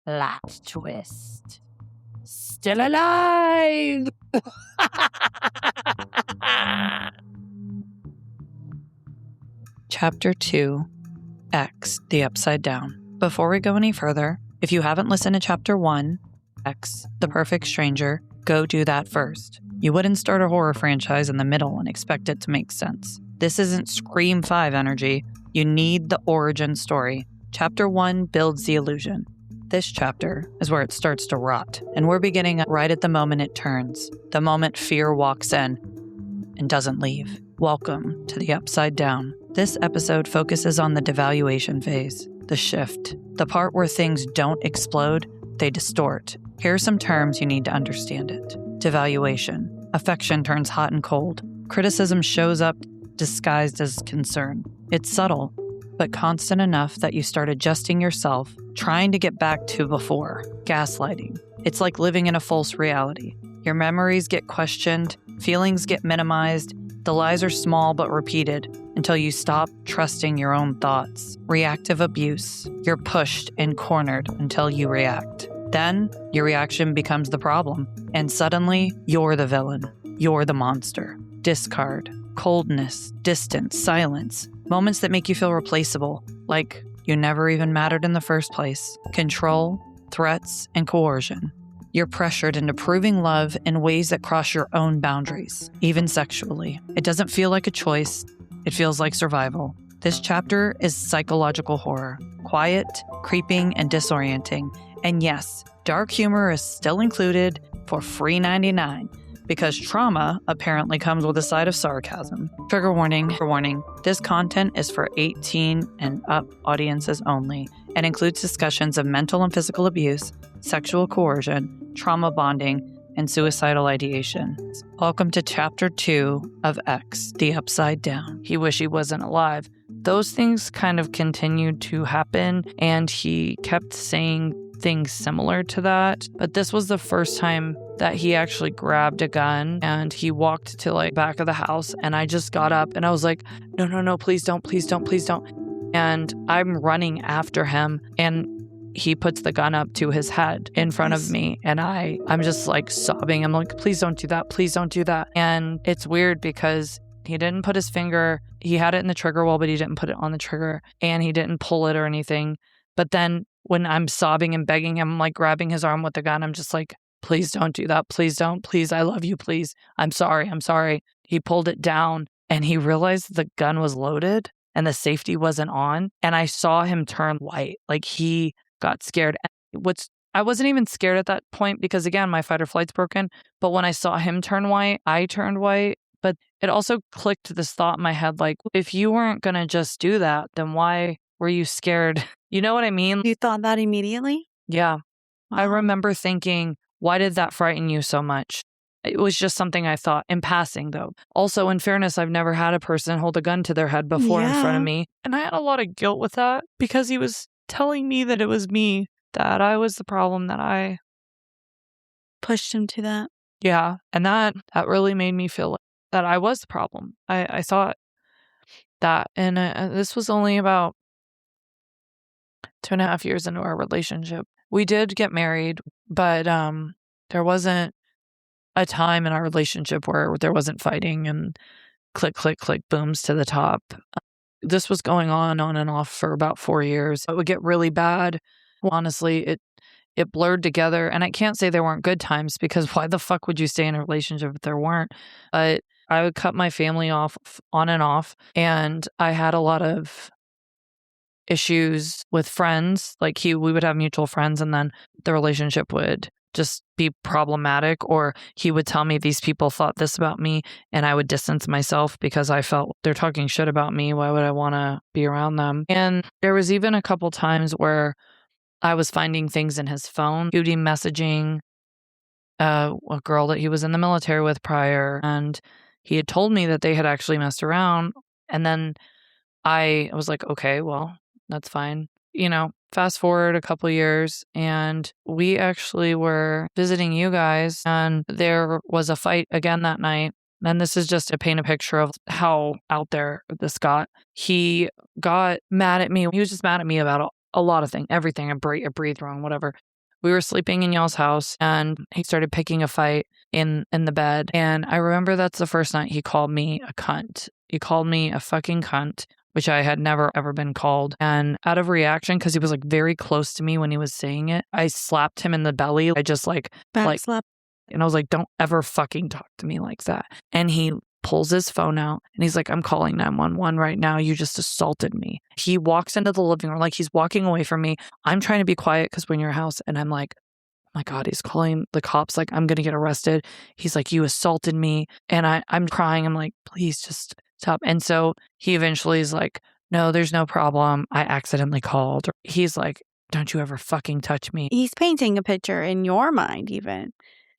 Plot twist. Still alive! Chapter 2, X, the Upside Down. Before we go any further, if you haven't listened to Chapter 1, X, the Perfect Stranger, go do that first. You wouldn't start a horror franchise in the middle and expect it to make sense. This isn't Scream 5 energy. You need the origin story. Chapter 1 builds the illusion. This chapter is where it starts to rot, and we're beginning right at the moment it turns, the moment fear walks in and doesn't leave. Welcome to the Upside Down. This episode focuses on the devaluation phase, the shift, the part where things don't explode, they distort. Here are some terms you need to understand it. Devaluation. Affection turns hot and cold. Criticism shows up disguised as concern. It's subtle, but constant enough that you start adjusting yourself, trying to get back to before. Gaslighting. It's like living in a false reality. Your memories get questioned, feelings get minimized, the lies are small but repeated until you stop trusting your own thoughts. Reactive abuse. You're pushed and cornered until you react. Then, your reaction becomes the problem, and suddenly, you're the villain. You're the monster. Discard. Coldness. Distance. Silence. Moments that make you feel replaceable, like you never even mattered in the first place. Control, threats, and coercion. You're pressured into proving love in ways that cross your own boundaries, even sexually. It doesn't feel like a choice. It feels like survival. This chapter is psychological horror. Quiet, creeping, and disorienting. And yes, dark humor is still included for free $99. Because trauma apparently comes with a side of sarcasm. Trigger warning, this content is for 18 and up audiences only and includes discussions of mental and physical abuse, sexual coercion, trauma bonding, and suicidal ideation. Welcome to Chapter 2 of X, the Upside Down. He wish he wasn't alive. Those things kind of continued to happen, and he kept saying things similar to that. But this was the first time that he actually grabbed a gun and he walked to back of the house, and I just got up and I was like, no, please don't. And I'm running after him, and he puts the gun up to his head in front of me, and I'm just sobbing. I'm like, please don't do that. And it's weird because he didn't put his finger, he had it in the trigger well, but he didn't put it on the trigger, and he didn't pull it or anything. But then when I'm sobbing and begging him, I'm grabbing his arm with the gun, I'm just like, please don't do that. Please don't. Please, I love you. Please. I'm sorry. He pulled it down and he realized the gun was loaded and the safety wasn't on. And I saw him turn white. He got scared. I wasn't even scared at that point because, again, my fight or flight's broken. But when I saw him turn white, I turned white. But it also clicked this thought in my head, if you weren't going to just do that, then why were you scared? You know what I mean? You thought that immediately? Yeah. Wow. I remember thinking, why did that frighten you so much? It was just something I thought in passing, though. Also, in fairness, I've never had a person hold a gun to their head before in front of me. And I had a lot of guilt with that because he was telling me that it was me, that I was the problem, that I pushed him to that. Yeah. And that really made me feel that I was the problem. I thought that. And this was only about 2.5 years into our relationship. We did get married, but there wasn't a time in our relationship where there wasn't fighting and click, click, click, booms to the top. This was going on and off for about 4 years. It would get really bad. Honestly, it blurred together. And I can't say there weren't good times because why the fuck would you stay in a relationship if there weren't? But I would cut my family off on and off. And I had a lot of issues with friends. We would have mutual friends, and then the relationship would just be problematic, or he would tell me these people thought this about me, and I would distance myself because I felt they're talking shit about me. Why would I want to be around them? And there was even a couple times where I was finding things in his phone. He would be messaging a girl that he was in the military with prior, and he had told me that they had actually messed around. And then I was like, okay, well, that's fine. Fast forward a couple years, and we actually were visiting you guys, and there was a fight again that night. And this is just to paint a picture of how out there this got. He got mad at me. He was just mad at me about a lot of things, everything. I breathed wrong, whatever. we were sleeping in y'all's house and he started picking a fight in the bed. And I remember that's the first night he called me a cunt. He called me a fucking cunt, which I had never ever been called. And out of reaction, because he was like very close to me when he was saying it, I slapped him in the belly. I just like Backslap. and I was like, don't ever fucking talk to me like that. And he pulls his phone out and he's like, I'm calling 911 right now. You just assaulted me. He walks into the living room like he's walking away from me. I'm trying to be quiet because we're in your house. And I'm like, oh my God, he's calling the cops. Like, I'm going to get arrested. He's like, you assaulted me. And I'm crying. I'm like, please just stop. And so he eventually is like, no, there's no problem. I accidentally called. He's like, don't you ever fucking touch me. He's painting a picture in your mind, even.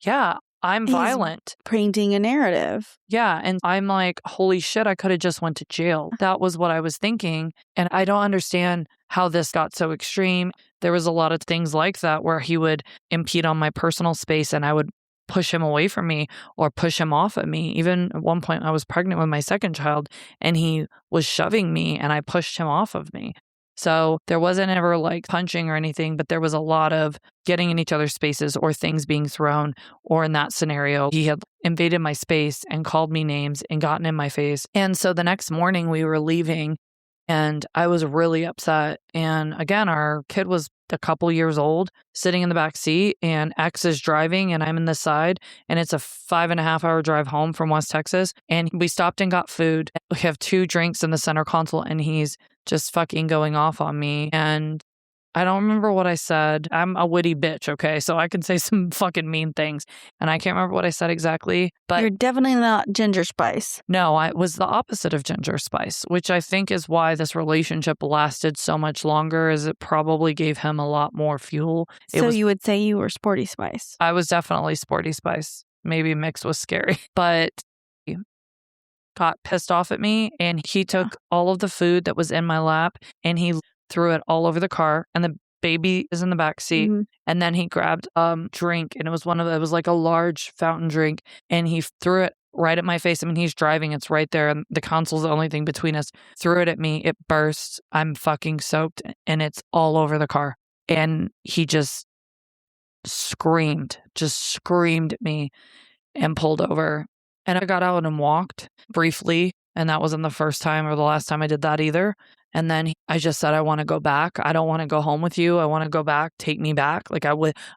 Yeah, I'm He's violent. painting a narrative. Yeah. And I'm like, holy shit, I could have just went to jail. That was what I was thinking. And I don't understand how this got so extreme. There was a lot of things like that where he would impede on my personal space and I would push him away from me or push him off of me. Even at one point I was pregnant with my second child and he was shoving me and I pushed him off of me. So there wasn't ever like punching or anything, but there was a lot of getting in each other's spaces or things being thrown. Or in that scenario, he had invaded my space and called me names and gotten in my face. And so the next morning we were leaving and I was really upset. And again, our kid was a couple years old, sitting in the back seat, and X is driving and I'm in the side. And it's a 5.5-hour drive home from West Texas. And we stopped and got food. We have 2 drinks in the center console and he's just fucking going off on me. And I don't remember what I said. I'm a witty bitch, okay? So I can say some fucking mean things. And I can't remember what I said exactly. But You're definitely not Ginger Spice. no, I was the opposite of Ginger Spice, which I think is why this relationship lasted so much longer, as it probably gave him a lot more fuel. You would say you were Sporty Spice. I was definitely Sporty Spice. Maybe mixed with Scary. But he got pissed off at me and he took all of the food that was in my lap and he threw it all over the car, and the baby is in the back seat. Mm-hmm. And then he grabbed drink, and it was like a large fountain drink, and he threw it right at my face. I mean, he's driving, it's right there, and the console's the only thing between us. Threw it at me, it burst. I'm fucking soaked, and it's all over the car. And he just screamed at me and pulled over. And I got out and walked briefly. And that wasn't the first time or the last time I did that either. And then I just said, I want to go back. I don't want to go home with you. I want to go back. Take me back. Like I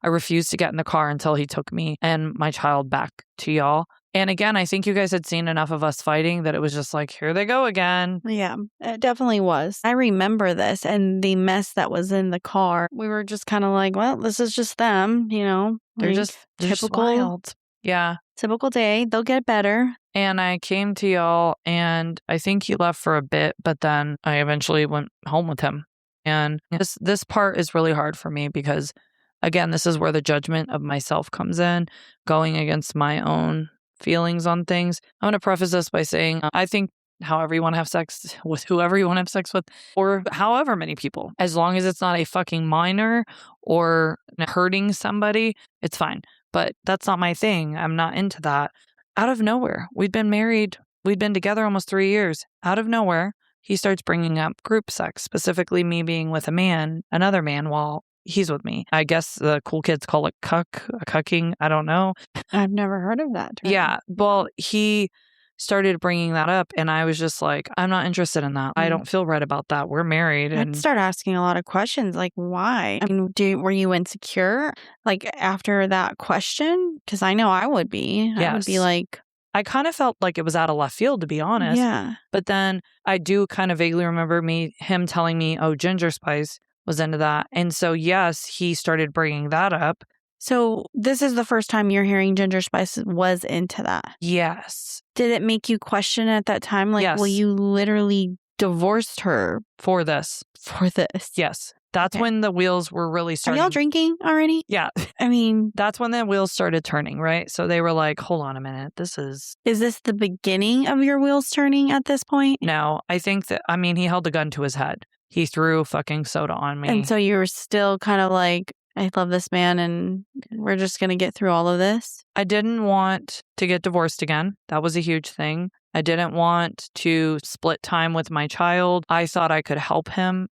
refused to get in the car until he took me and my child back to y'all. And again, I think you guys had seen enough of us fighting that it was just like, here they go again. Yeah, it definitely was. I remember this and the mess that was in the car. We were just kind of like, well, this is just them, you know. They're like, just typical wild. Yeah. Typical day. They'll get better. And I came to y'all and I think he left for a bit, but then I eventually went home with him. And this part is really hard for me because, again, this is where the judgment of myself comes in, going against my own feelings on things. I'm going to preface this by saying I think however you want to have sex with whoever you want to have sex with, or however many people, as long as it's not a fucking minor or hurting somebody, it's fine. But that's not my thing. I'm not into that. Out of nowhere, we'd been married. We'd been together almost 3 years. Out of nowhere, he starts bringing up group sex, specifically me being with another man while he's with me. I guess the cool kids call it cucking. I don't know. I've never heard of that term. Yeah. Well, he started bringing that up and I was just like, I'm not interested in that. I don't feel right about that. We're married. I'd start asking a lot of questions like, why? I mean, were you insecure like after that question? Because I know I would be. Yes. I would be like, I kind of felt like it was out of left field, to be honest. yeah. But then I do kind of vaguely remember him telling me, oh, Ginger Spice was into that. And so, yes, he started bringing that up. So this is the first time you're hearing Ginger Spice was into that. Yes. Did it make you question at that time? Like, Yes. well, you literally divorced her For this. for this. Yes. That's Okay. when the wheels were really Are starting. y'all drinking already? Yeah. I mean, That's when the wheels started turning, right? So they were like, hold on a minute. This is... is this the beginning of your wheels turning at this point? No, I think that, he held a gun to his head. He threw fucking soda on me. And so you were still kind of like, I love this man and we're just going to get through all of this. I didn't want to get divorced again. That was a huge thing. I didn't want to split time with my child. I thought I could help him.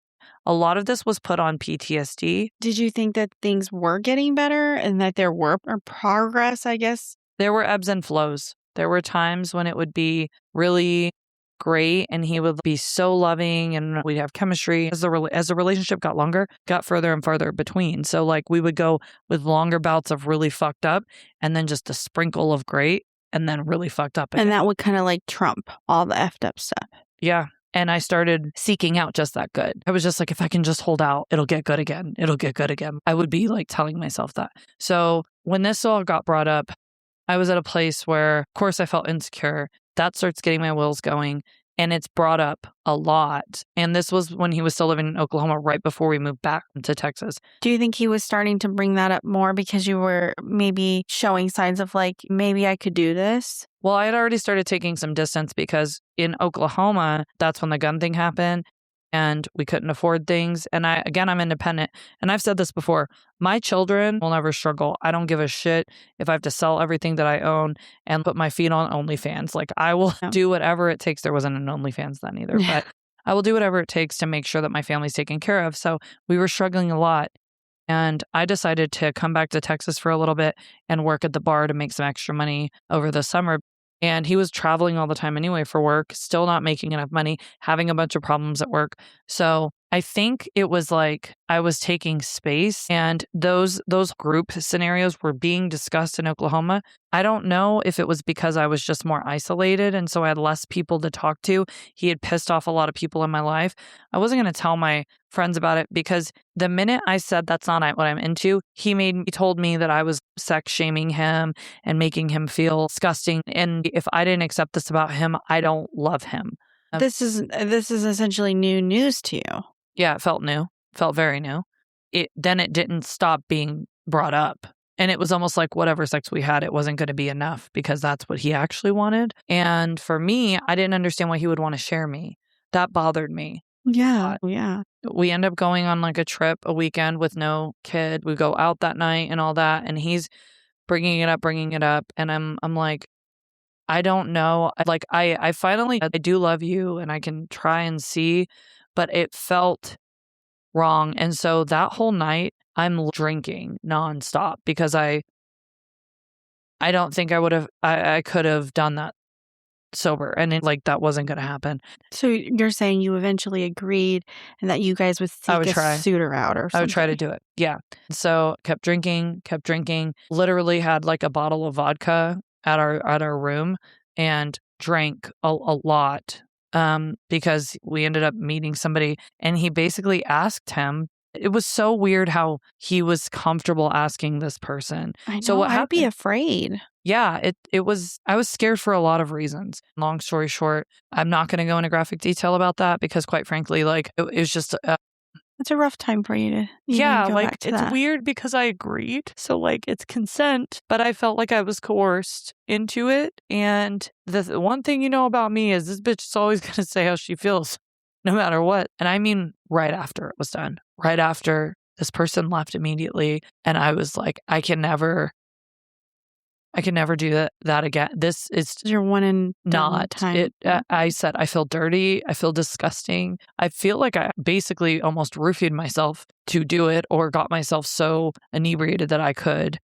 a lot of this was put on PTSD. Did you think that things were getting better and that there were progress, I guess? There were ebbs and flows. There were times when it would be really great and he would be so loving and we'd have chemistry. As the relationship got longer, got further and further between. So like we would go with longer bouts of really fucked up and then just a sprinkle of great and then really fucked up again. And that would kind of like trump all the effed up stuff. Yeah. And I started seeking out just that good. I was just like, if I can just hold out, it'll get good again. It'll get good again. I would be like telling myself that. So when this all got brought up, I was at a place where, of course, I felt insecure. That starts getting my wheels going. And it's brought up a lot. And this was when he was still living in Oklahoma right before we moved back to Texas. Do you think he was starting to bring that up more because you were maybe showing signs of like, maybe I could do this? Well, I had already started taking some distance because in Oklahoma, that's when the gun thing happened and we couldn't afford things. And I'm independent. And I've said this before, my children will never struggle. I don't give a shit if I have to sell everything that I own and put my feet on OnlyFans. Like I will do whatever it takes. There wasn't an OnlyFans then either, but I will do whatever it takes to make sure that my family's taken care of. So we were struggling a lot. And I decided to come back to Texas for a little bit and work at the bar to make some extra money over the summer. And he was traveling all the time anyway for work, still not making enough money, having a bunch of problems at work. So I think it was like I was taking space and those group scenarios were being discussed in Oklahoma. I don't know if it was because I was just more isolated and so I had less people to talk to. He had pissed off a lot of people in my life. I wasn't going to tell my friends about it because the minute I said that's not what I'm into, he told me that I was sex shaming him and making him feel disgusting. And if I didn't accept this about him, I don't love him. This is essentially new news to you. Yeah, it felt new, felt very new. Then it didn't stop being brought up. And it was almost like whatever sex we had, it wasn't going to be enough because that's what he actually wanted. And for me, I didn't understand why he would want to share me. That bothered me. Yeah. Yeah. We end up going on like a trip, a weekend with no kid. We go out that night and all that. And he's bringing it up. And I'm like, I don't know. Like, I finally, I do love you and I can try and see, but it felt wrong. And so that whole night, I'm drinking nonstop because I don't think I could have done that sober. And that wasn't going to happen. So you're saying you eventually agreed and that you guys would seek a suitor out or something? I would try to do it. Yeah. So kept drinking, literally had like a bottle of vodka at our room and drank a lot because we ended up meeting somebody and he basically asked him. It was so weird how he was comfortable asking this person. I know, so what happened? I'd be afraid. Yeah, it was, I was scared for a lot of reasons. Long story short, I'm not going to go into graphic detail about that because quite frankly, like it was just it's a rough time for you to go back to it's that. weird because I agreed. So like it's consent, but I felt like I was coerced into it. And the one thing you know about me is this bitch is always going to say how she feels no matter what. And I mean, right after it was done, right after this person left immediately. And I was like, I can never do that again. This is your one and not time. It. I said, I feel dirty. I feel disgusting. I feel like I basically almost roofied myself to do it or got myself so inebriated that I could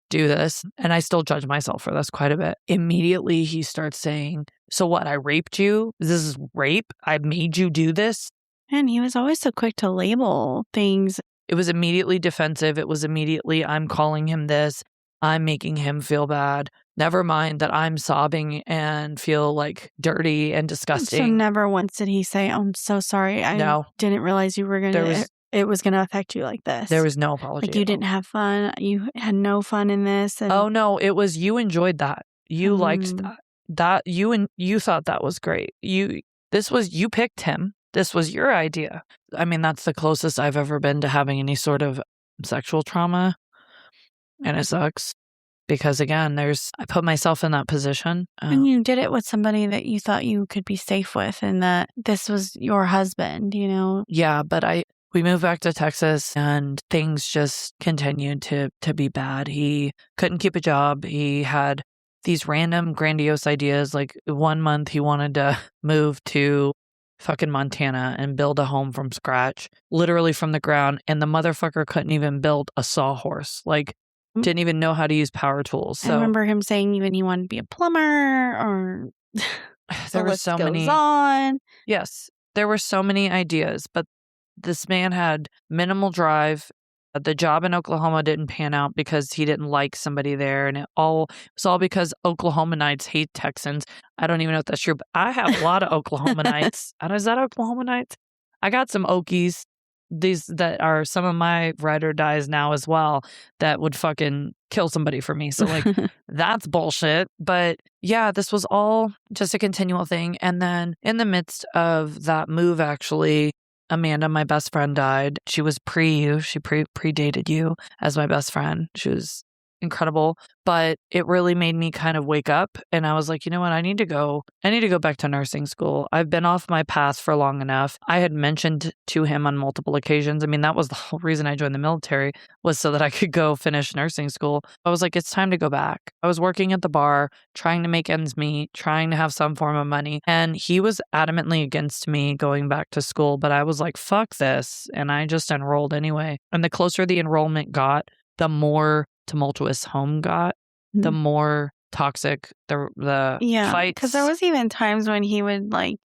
do this. And I still judge myself for this quite a bit. Immediately, he starts saying, so what? I raped you? This is rape? I made you do this? And he was always so quick to label things. It was immediately defensive. It was immediately, I'm calling him this. I'm making him feel bad. Never mind that I'm sobbing and feel like dirty and disgusting. So never once did he say, oh, I'm so sorry. I didn't realize you were going to, it was going to affect you like this. There was no apology. Like you didn't have fun. You had no fun in this. And... Oh, no, it was, you enjoyed that. You liked that. You thought that was great. You picked him. This was your idea. I mean, that's the closest I've ever been to having any sort of sexual trauma. And it sucks because, again, I put myself in that position. And you did it with somebody that you thought you could be safe with and that this was your husband, you know? Yeah, but we moved back to Texas and things just continued to be bad. He couldn't keep a job. He had these random grandiose ideas. Like 1 month he wanted to move to fucking Montana and build a home from scratch, literally from the ground. And the motherfucker couldn't even build a sawhorse. Like, didn't even know how to use power tools. So I remember him saying even he wanted to be a plumber or there were list so goes many. on. Yes, there were so many ideas, but this man had minimal drive. The job in Oklahoma didn't pan out because he didn't like somebody there, and it was all because Oklahomanites hate Texans. I don't even know if that's true, but I have a lot of Oklahomanites. Is that Oklahomanites? I got some Okies, these that are some of my ride or dies now as well, that would fucking kill somebody for me. So like, that's bullshit. But yeah, this was all just a continual thing. And then in the midst of that move, actually, Amanda, my best friend, died. She was pre-you. She predated you as my best friend. She was incredible, but it really made me kind of wake up, and I was like, you know what? I need to go back to nursing school. I've been off my path for long enough. I had mentioned to him on multiple occasions. I mean, that was the whole reason I joined the military, was so that I could go finish nursing school. I was like, it's time to go back. I was working at the bar, trying to make ends meet, trying to have some form of money, and he was adamantly against me going back to school, but I was like, fuck this, and I just enrolled anyway. And the closer the enrollment got, the more tumultuous home got, the more toxic the fights. Because there was even times when he would like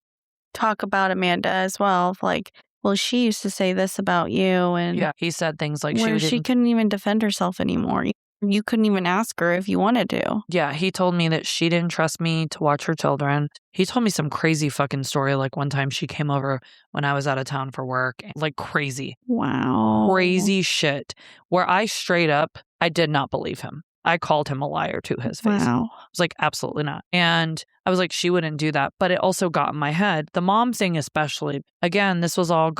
talk about Amanda as well, like, well, she used to say this about you, and yeah, he said things like she couldn't even defend herself anymore. You couldn't even ask her if you wanted to. Yeah, he told me that she didn't trust me to watch her children. He told me some crazy fucking story. Like one time she came over when I was out of town for work. Like crazy. Wow. Crazy shit. Where I straight up, I did not believe him. I called him a liar to his face. Wow. I was like, absolutely not. And I was like, she wouldn't do that. But it also got in my head. The mom thing especially. Again, this was all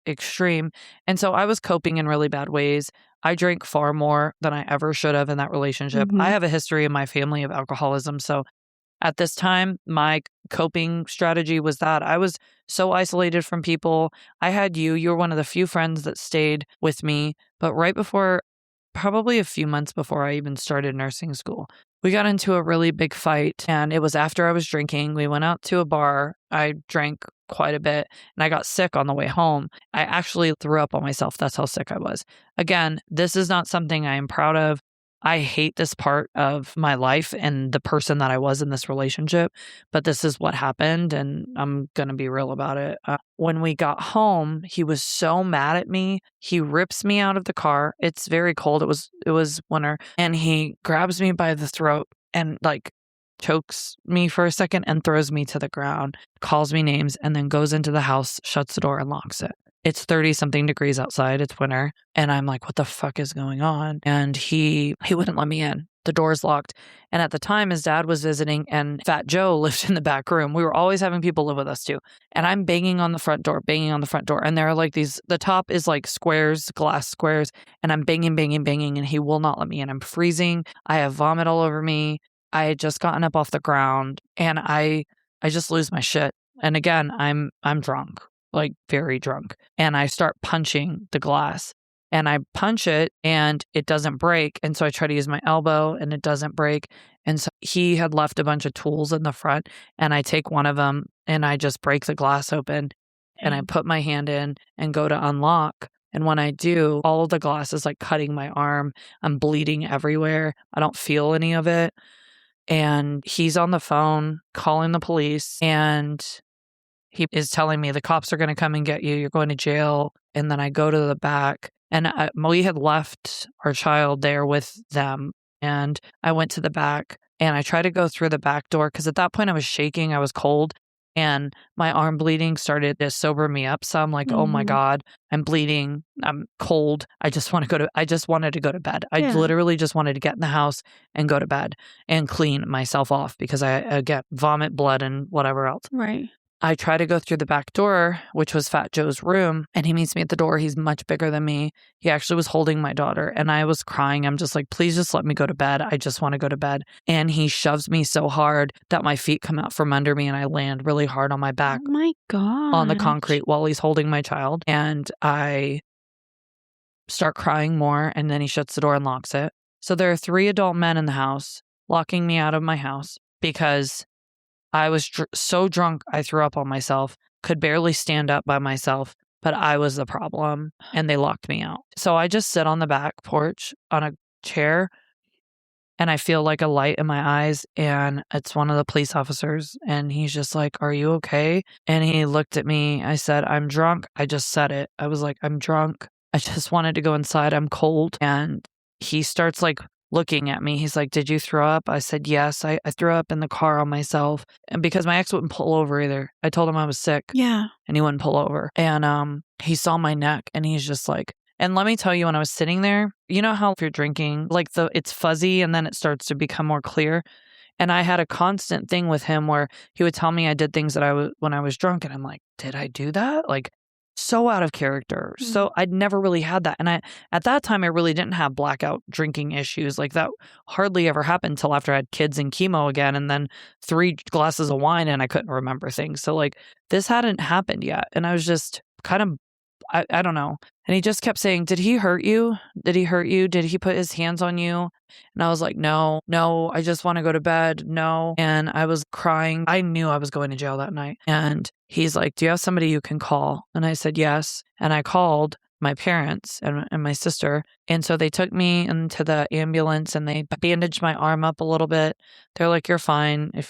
extreme. And so I was coping in really bad ways. I drank far more than I ever should have in that relationship. I have a history in my family of alcoholism. So at this time, my coping strategy was that I was so isolated from people. I had you. You were one of the few friends that stayed with me. But right before, probably a few months before I even started nursing school, we got into a really big fight, and it was after I was drinking. We went out to a bar. I drank quite a bit, and I got sick on the way home. I actually threw up on myself. That's how sick I was. Again, this is not something I am proud of. I hate this part of my life and the person that I was in this relationship, but this is what happened, and I'm going to be real about it. When we got home, he was so mad at me. He rips me out of the car. It's very cold. It was winter, and he grabs me by the throat and like chokes me for a second and throws me to the ground, calls me names, and then goes into the house, shuts the door, and locks it. It's 30-something degrees outside. It's winter. And I'm like, what the fuck is going on? And he wouldn't let me in. The door's locked. And at the time, his dad was visiting, and Fat Joe lived in the back room. We were always having people live with us too. And I'm banging on the front door. And there are like the top is like squares, glass squares. And I'm banging. And he will not let me in. I'm freezing. I have vomit all over me. I had just gotten up off the ground, and I just lose my shit. And again, I'm drunk. Like very drunk. And I start punching the glass, and I punch it and it doesn't break. And so I try to use my elbow and it doesn't break. And so he had left a bunch of tools in the front, and I take one of them and I just break the glass open, and I put my hand in and go to unlock. And when I do, all of the glass is like cutting my arm. I'm bleeding everywhere. I don't feel any of it. And he's on the phone calling the police, and he is telling me the cops are going to come and get you. You're going to jail. And then I go to the back, and we had left our child there with them. And I went to the back, and I tried to go through the back door because at that point I was shaking. I was cold, and my arm bleeding started to sober me up. So I'm like, oh my God, I'm bleeding. I'm cold. I just wanted to go to bed. I literally just wanted to get in the house and go to bed and clean myself off because I get vomit, blood, and whatever else. Right. I try to go through the back door, which was Fat Joe's room, and he meets me at the door. He's much bigger than me. He actually was holding my daughter, and I was crying. I'm just like, please just let me go to bed. I just want to go to bed. And he shoves me so hard that my feet come out from under me, and I land really hard on my back. Oh my God. On the concrete while he's holding my child. And I start crying more, and then he shuts the door and locks it. So there are 3 adult men in the house locking me out of my house because I was so drunk I threw up on myself, could barely stand up by myself, but I was the problem and they locked me out. So I just sit on the back porch on a chair and I feel like a light in my eyes, and it's one of the police officers, and he's just like, "Are you okay?" And he looked at me. I said, "I'm drunk." I just said it. I was like, "I'm drunk. I just wanted to go inside. I'm cold." And he starts like looking at me. He's like, "Did you throw up?" I said, "Yes, I threw up in the car on myself." And because my ex wouldn't pull over either. I told him I was sick. Yeah. And he wouldn't pull over. And he saw my neck and he's just like, and let me tell you, when I was sitting there, you know how if you're drinking, like it's fuzzy and then it starts to become more clear. And I had a constant thing with him where he would tell me I did things that when I was drunk, and I'm like, did I do that? Like, so out of character. So I'd never really had that. And at that time, I really didn't have blackout drinking issues. Like that hardly ever happened until after I had kids and chemo again, and then 3 glasses of wine and I couldn't remember things. So like this hadn't happened yet. And I was just kind of, I don't know. And he just kept saying, "Did he hurt you? Did he hurt you? Did he put his hands on you?" And I was like, no, I just want to go to bed. No. And I was crying. I knew I was going to jail that night. And he's like, "Do you have somebody you can call?" And I said, "Yes." And I called my parents and my sister. And so they took me into the ambulance and they bandaged my arm up a little bit. They're like, "You're fine. We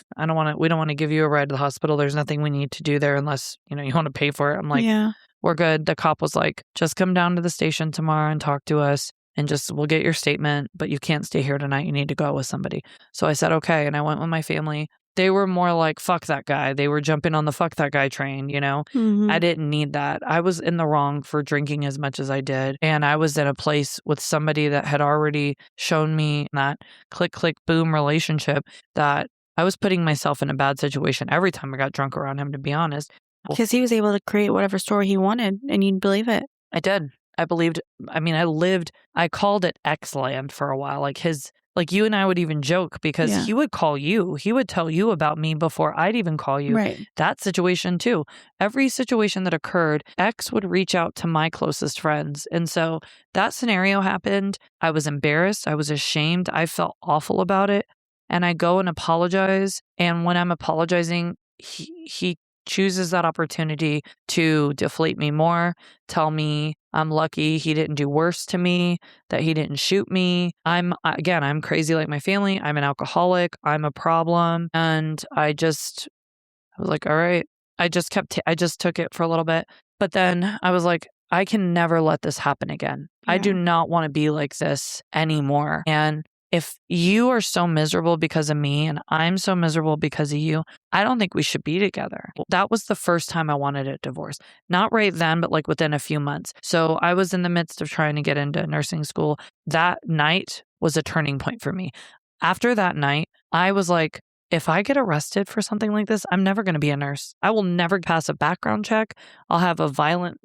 don't want to give you a ride to the hospital. There's nothing we need to do there unless, you want to pay for it." I'm like, yeah. "We're good." The cop was like, "Just come down to the station tomorrow and talk to us and we'll get your statement, but you can't stay here tonight. You need to go with somebody." So I said, okay. And I went with my family. They were more like, fuck that guy. They were jumping on the fuck that guy train, I didn't need that. I was in the wrong for drinking as much as I did. And I was in a place with somebody that had already shown me that click, click, boom relationship that I was putting myself in a bad situation every time I got drunk around him, to be honest. Because he was able to create whatever story he wanted and you'd believe it. I did. I believed. I mean, I called it X-land for a while. Like you and I would even joke because he would call you. He would tell you about me before I'd even call you. Right. That situation too. Every situation that occurred, X would reach out to my closest friends. And so that scenario happened. I was embarrassed. I was ashamed. I felt awful about it. And I go and apologize. And when I'm apologizing, he chooses that opportunity to deflate me more, tell me I'm lucky he didn't do worse to me, that he didn't shoot me. I'm crazy like my family. I'm an alcoholic. I'm a problem. And I was like, all right. I just took it for a little bit. But then I was like, I can never let this happen again. Yeah. I do not want to be like this anymore. And if you are so miserable because of me and I'm so miserable because of you, I don't think we should be together. That was the first time I wanted a divorce. Not right then, but like within a few months. So I was in the midst of trying to get into nursing school. That night was a turning point for me. After that night, I was like, if I get arrested for something like this, I'm never going to be a nurse. I will never pass a background check. I'll have a violent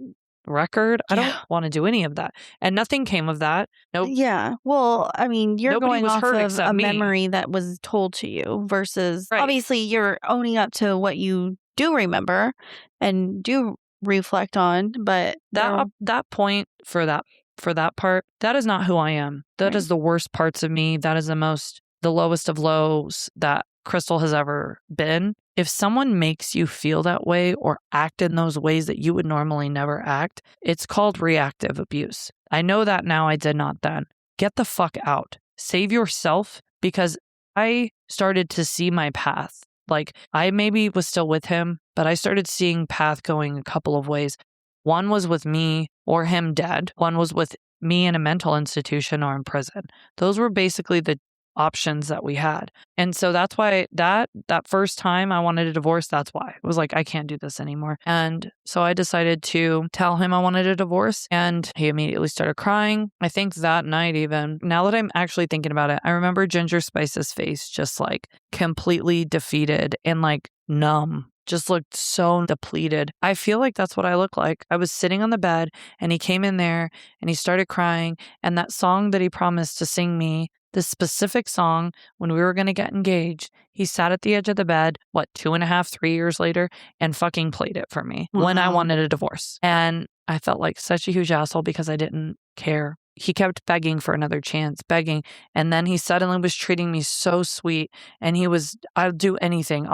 record. I don't want to do any of that. And nothing came of that. Nope. Yeah. Well, I mean, you're Nobody going was off hurt of except a me. memory that was told to you versus Right. obviously you're owning up to what you do remember and do reflect on, but that point for that part, that is not who I am. That is the worst parts of me. That is the lowest of lows that Krystal has ever been. If someone makes you feel that way or act in those ways that you would normally never act, it's called reactive abuse. I know that now. I did not then. Get the fuck out. Save yourself, because I started to see my path. Like, I maybe was still with him, but I started seeing path going a couple of ways. One was with me or him dead. One was with me in a mental institution or in prison. Those were basically the options that we had. And so that's why that first time I wanted a divorce, that's why. It was like, I can't do this anymore. And so I decided to tell him I wanted a divorce, and he immediately started crying. I think that night, even now that I'm actually thinking about it, I remember Ginger Spice's face just like completely defeated and like numb. Just looked so depleted. I feel like that's what I look like. I was sitting on the bed and he came in there and he started crying. And that song that he promised to sing me, this specific song, when we were going to get engaged, he sat at the edge of the bed, 2.5, 3 years later, and fucking played it for me when I wanted a divorce. And I felt like such a huge asshole because I didn't care. he kept begging for another chance, begging. And then he suddenly was treating me so sweet. And he was, I'll do anything.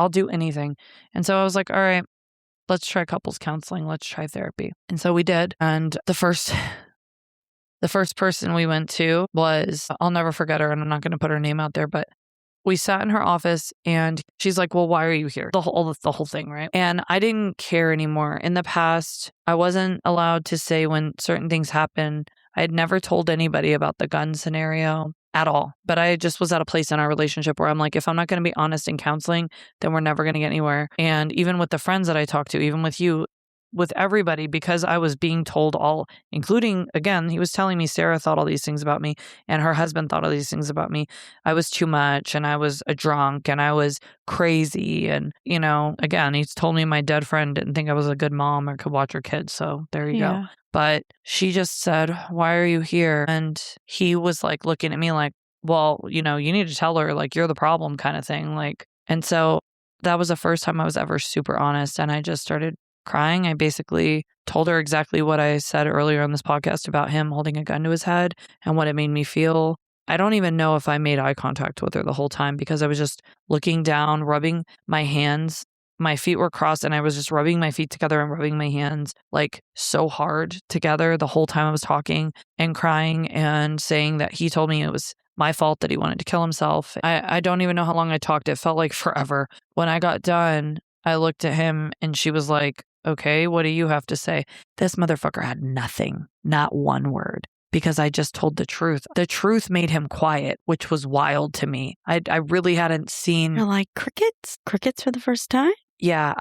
And so I was like, all right, let's try couples counseling. Let's try therapy. And so we did. And the first person we went to was, I'll never forget her, and I'm not going to put her name out there, but we sat in her office and she's like, well, why are you here? The whole thing, right? And I didn't care anymore. In the past, I wasn't allowed to say when certain things happened. I had never told anybody about the gun scenario at all. But I just was at a place in our relationship where I'm like, if I'm not going to be honest in counseling, then we're never going to get anywhere. And even with the friends that I talk to, even with you, with everybody, because I was being told all, including, again, he was telling me Sarah thought all these things about me and her husband thought all these things about me. I was too much and I was a drunk and I was crazy. And, again, he's told me my dead friend didn't think I was a good mom or could watch her kids. So there you go. But she just said, why are you here? And he was like looking at me like, well, you need to tell her, like, you're the problem kind of thing. Like, and so that was the first time I was ever super honest. And I just started crying. I basically told her exactly what I said earlier on this podcast about him holding a gun to his head and what it made me feel. I don't even know if I made eye contact with her the whole time because I was just looking down, rubbing my hands. My feet were crossed and I was just rubbing my feet together and rubbing my hands like so hard together the whole time I was talking and crying and saying that he told me it was my fault that he wanted to kill himself. I don't even know how long I talked. It felt like forever. When I got done, I looked at him and she was like, okay, what do you have to say? This motherfucker had nothing, not one word, because I just told the truth. The truth made him quiet, which was wild to me. I really hadn't seen. You're like, crickets for the first time? Yeah,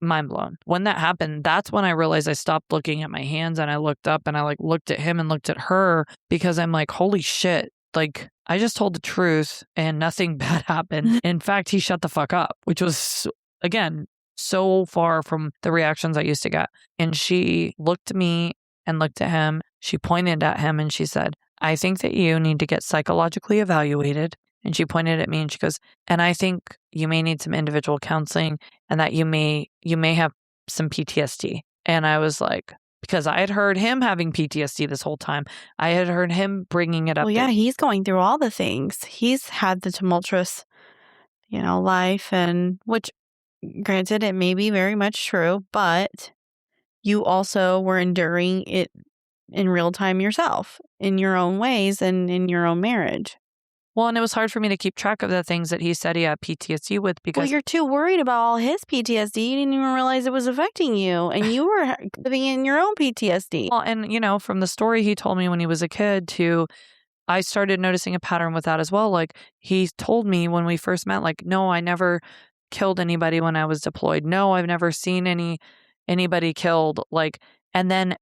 mind blown. When that happened, that's when I realized I stopped looking at my hands and I looked up and I like looked at him and looked at her because I'm like, holy shit. Like, I just told the truth and nothing bad happened. In fact, he shut the fuck up, which was, again, so far from the reactions I used to get. And she looked at me and looked at him. She pointed at him and she said, I think that you need to get psychologically evaluated. And she pointed at me and she goes, and I think you may need some individual counseling and that you may have some PTSD. And I was like, because I had heard him having PTSD this whole time. I had heard him bringing it up. Well, yeah, he's going through all the things. He's had the tumultuous, life, and which, granted, it may be very much true, but you also were enduring it in real time yourself, in your own ways and in your own marriage. Well, and it was hard for me to keep track of the things that he said he had PTSD with because... Well, you're too worried about all his PTSD. You didn't even realize it was affecting you. And you were living in your own PTSD. Well, and, from the story he told me when he was a kid to... I started noticing a pattern with that as well. Like, he told me when we first met, like, no, I never killed anybody when I was deployed. No, I've never seen anybody killed. Like, and then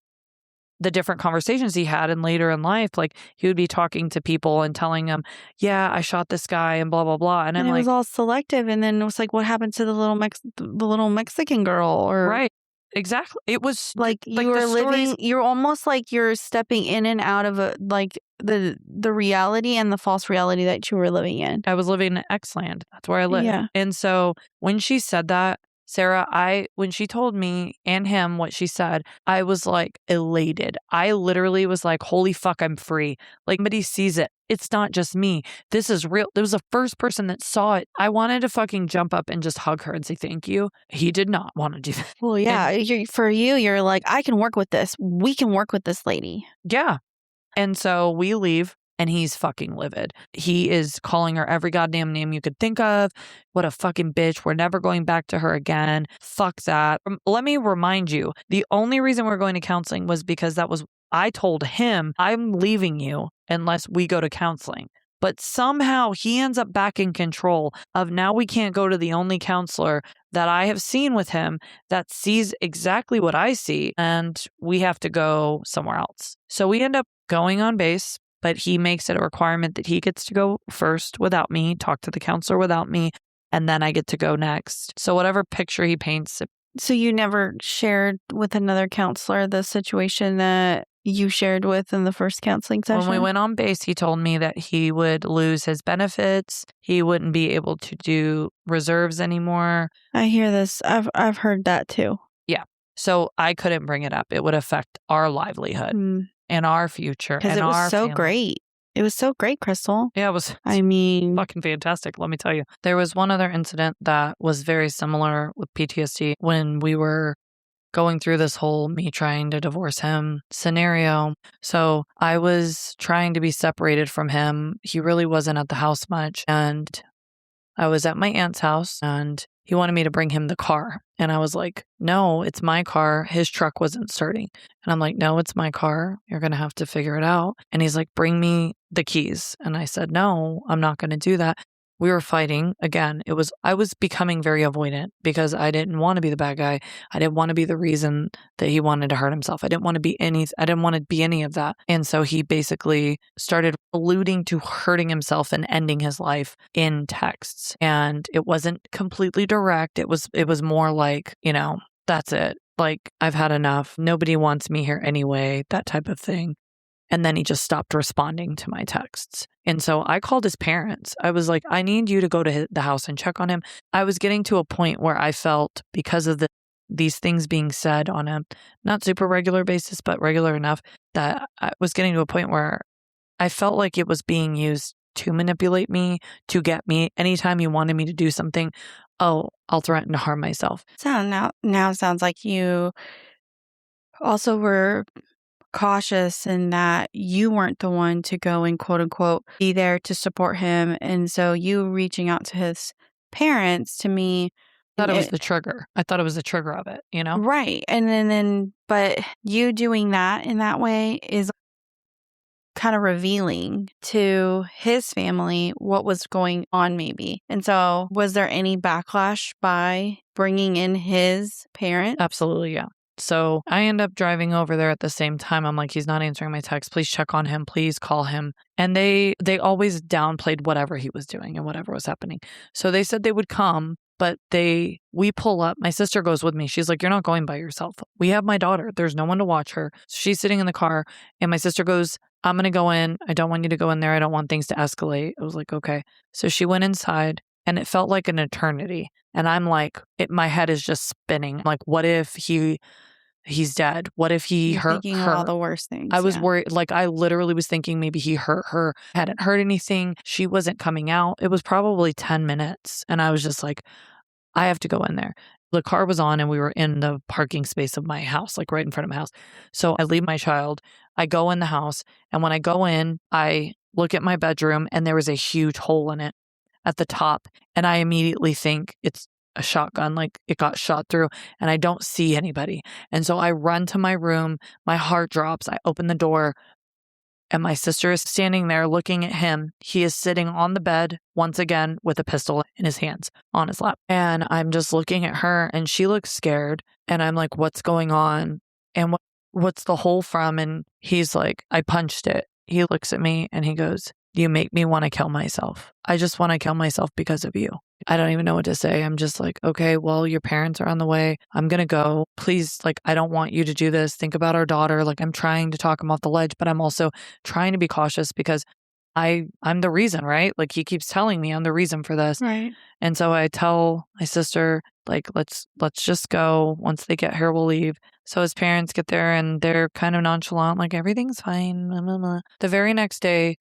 the different conversations he had and later in life, like he would be talking to people and telling them, yeah, I shot this guy and blah, blah, blah. And I'm it like, was all selective. And then it was like, what happened to the little Mexican girl? Or right. Exactly. It was like you were living, you're almost like you're stepping in and out of the reality and the false reality that you were living in. I was living in X-land. That's where I live. Yeah. And so when she said that, Sarah, when she told me and him what she said, I was like elated. I literally was like, holy fuck, I'm free. Like, somebody sees it. It's not just me. This is real. There was the first person that saw it. I wanted to fucking jump up and just hug her and say thank you. He did not want to do that. Well, yeah. You're like, I can work with this. We can work with this lady. Yeah. And so we leave. And he's fucking livid. He is calling her every goddamn name you could think of. What a fucking bitch. We're never going back to her again. Fuck that. Let me remind you, the only reason we're going to counseling was because I told him, I'm leaving you unless we go to counseling. But somehow he ends up back in control of now we can't go to the only counselor that I have seen with him that sees exactly what I see. And we have to go somewhere else. So we end up going on base. But he makes it a requirement that he gets to go first without me, talk to the counselor without me, and then I get to go next. So whatever picture he paints. So you never shared with another counselor the situation that you shared with in the first counseling session? When we went on base, he told me that he would lose his benefits. He wouldn't be able to do reserves anymore. I hear this. I've heard that too. Yeah. So I couldn't bring it up. It would affect our livelihood. and our future Because and it was our so family. great. It was so great, Krystal. Yeah, it was I mean, fucking fantastic, let me tell you. There was one other incident that was very similar with PTSD when we were going through this whole me trying to divorce him scenario. So I was trying to be separated from him. He really wasn't at the house much. And I was at my aunt's house and he wanted me to bring him the car. And I was like, no, it's my car. His truck wasn't starting. And I'm like, no, it's my car. You're going to have to figure it out. And he's like, bring me the keys. And I said, no, I'm not going to do that. We were fighting again. I was becoming very avoidant because I didn't want to be the bad guy. I didn't want to be the reason that he wanted to hurt himself. I didn't want to be any of that. And so he basically started alluding to hurting himself and ending his life in texts. And it wasn't completely direct. It was more like, that's it. Like, I've had enough. Nobody wants me here anyway, that type of thing. And then he just stopped responding to my texts. And so I called his parents. I was like, I need you to go to the house and check on him. I was getting to a point where I felt, because of these things being said on a not super regular basis, but regular enough, that I was getting to a point where I felt like it was being used to manipulate me, to get me. Anytime he wanted me to do something, I'll threaten to harm myself. so now it sounds like you also were cautious in that you weren't the one to go and quote unquote be there to support him. And so you reaching out to his parents, to me, I thought it was the trigger. I thought it was the trigger of it, Right. And then but you doing that in that way is kind of revealing to his family what was going on, maybe. And so was there any backlash by bringing in his parents? Absolutely, yeah. So I end up driving over there at the same time. I'm like, he's not answering my text. Please check on him. Please call him. And they always downplayed whatever he was doing and whatever was happening. So they said they would come, but we pull up. My sister goes with me. She's like, you're not going by yourself. We have my daughter. There's no one to watch her. She's sitting in the car and my sister goes, I'm going to go in. I don't want you to go in there. I don't want things to escalate. I was like, okay. So she went inside and it felt like an eternity. And I'm like, my head is just spinning. Like, what if he's dead? What if he hurt thinking her? of all the worst things. I was worried. Like, I literally was thinking maybe he hurt her. Hadn't heard anything. She wasn't coming out. It was probably 10 minutes. And I was just like, I have to go in there. The car was on and we were in the parking space of my house, like right in front of my house. So I leave my child. I go in the house. And when I go in, I look at my bedroom and there was a huge hole in it at the top. And I immediately think it's a shotgun, like it got shot through, and I don't see anybody. And so I run to my room. My heart drops. I open the door and my sister is standing there looking at him. He is sitting on the bed once again with a pistol in his hands on his lap. And I'm just looking at her and she looks scared. And I'm like, what's going on? And what's the hole from? And he's like, I punched it. He looks at me and he goes, you make me want to kill myself. I just want to kill myself because of you. I don't even know what to say. I'm just like, okay, well, your parents are on the way. I'm going to go. Please, like, I don't want you to do this. Think about our daughter. Like, I'm trying to talk him off the ledge, but I'm also trying to be cautious because I'm the reason, right? Like, he keeps telling me I'm the reason for this. Right. And so I tell my sister, like, let's just go. Once they get here, we'll leave. So his parents get there and they're kind of nonchalant, like, everything's fine. Blah, blah, blah. The very next day,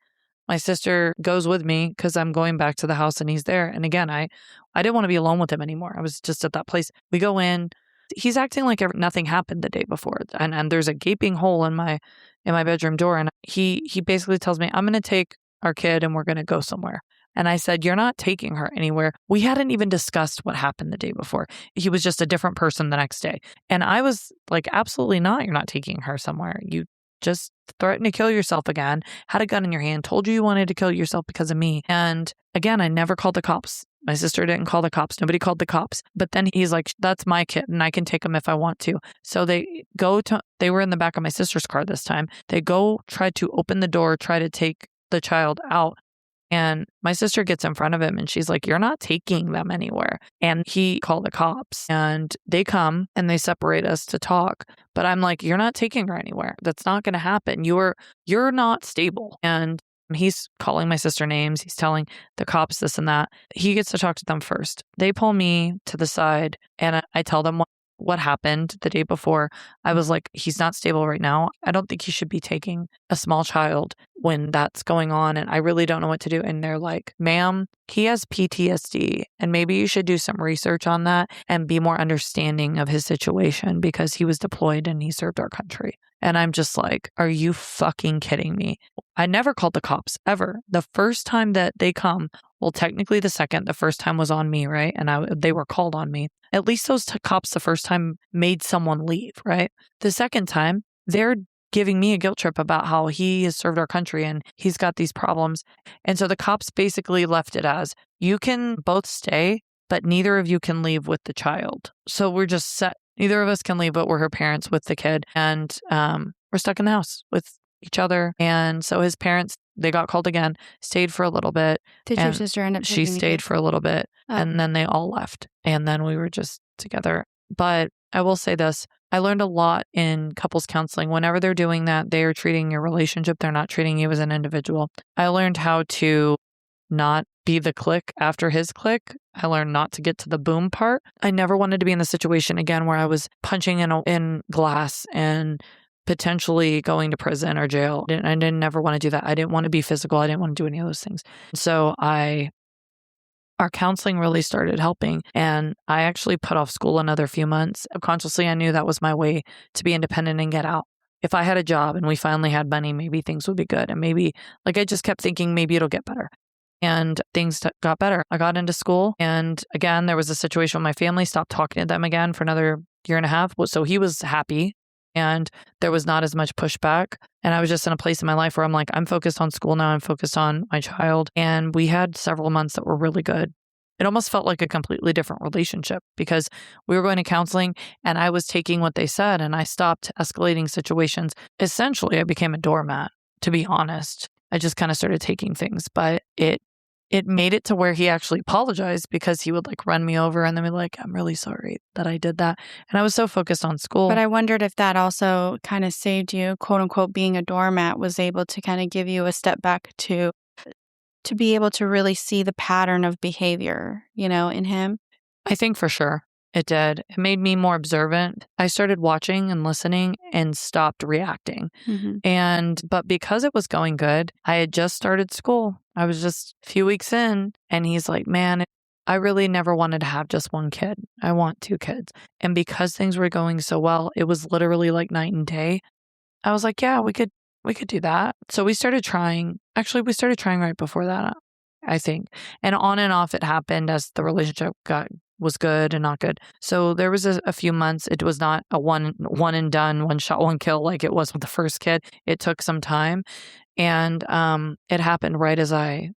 my sister goes with me because I'm going back to the house and he's there. And again, I didn't want to be alone with him anymore. I was just at that place. We go in. He's acting like nothing happened the day before. And there's a gaping hole in my bedroom door. And he basically tells me, I'm going to take our kid and we're going to go somewhere. And I said, you're not taking her anywhere. We hadn't even discussed what happened the day before. He was just a different person the next day. And I was like, absolutely not. You're not taking her somewhere. You just threatened to kill yourself again, had a gun in your hand, told you wanted to kill yourself because of me. And again, I never called the cops. My sister didn't call the cops. Nobody called the cops. But then he's like, that's my kid and I can take him if I want to. So they were in the back of my sister's car this time. They try to open the door, try to take the child out. And my sister gets in front of him and she's like, you're not taking them anywhere. And he called the cops and they come and they separate us to talk. But I'm like, you're not taking her anywhere. That's not going to happen. You're not stable. And he's calling my sister names. He's telling the cops this and that. He gets to talk to them first. They pull me to the side and I tell them what happened the day before, I was like, he's not stable right now. I don't think he should be taking a small child when that's going on. And I really don't know what to do. And they're like, ma'am, he has PTSD and maybe you should do some research on that and be more understanding of his situation because he was deployed and he served our country. And I'm just like, are you fucking kidding me? I never called the cops ever. The first time that they come, well, technically the first time was on me, right? And they were called on me. At least those cops the first time made someone leave, right? The second time, they're giving me a guilt trip about how he has served our country and he's got these problems. And so the cops basically left it as, you can both stay, but neither of you can leave with the child. So we're just set. Neither of us can leave, but we're her parents with the kid. And we're stuck in the house with each other. And so his parents, they got called again, stayed for a little bit. Did your sister end up She taking the stayed kid? for a little bit and then they all left. And then we were just together. But I will say this, I learned a lot in couples counseling. Whenever they're doing that, they are treating your relationship. They're not treating you as an individual. I learned how to not be the click after his click. I learned not to get to the boom part. I never wanted to be in the situation again where I was punching in glass and potentially going to prison or jail. I didn't never want to do that. I didn't want to be physical. I didn't want to do any of those things. So our counseling really started helping. And I actually put off school another few months. Subconsciously, I knew that was my way to be independent and get out. If I had a job and we finally had money, maybe things would be good. And maybe, like, I just kept thinking maybe it'll get better. And things got better. I got into school. And again, there was a situation where my family stopped talking to them again for another year and a half. So he was happy and there was not as much pushback. And I was just in a place in my life where I'm like, I'm focused on school now. I'm focused on my child. And we had several months that were really good. It almost felt like a completely different relationship because we were going to counseling and I was taking what they said and I stopped escalating situations. Essentially, I became a doormat, to be honest. I just kind of started taking things, but it made it to where he actually apologized because he would like run me over and then be like, I'm really sorry that I did that. And I was so focused on school. But I wondered if that also kind of saved you, quote unquote, being a doormat was able to kind of give you a step back to be able to really see the pattern of behavior, in him. I think for sure it did. It made me more observant. I started watching and listening and stopped reacting. Mm-hmm. But because it was going good, I had just started school. I was just a few weeks in and he's like, man, I really never wanted to have just one kid. I want 2 kids. And because things were going so well, it was literally like night and day. I was like, yeah, we could do that. So we started trying. Actually, we started trying right before that, I think. And on and off it happened as the relationship was good and not good. So there was a few months. It was not a one and done, one shot, one kill like it was with the first kid. It took some time. And it happened right as I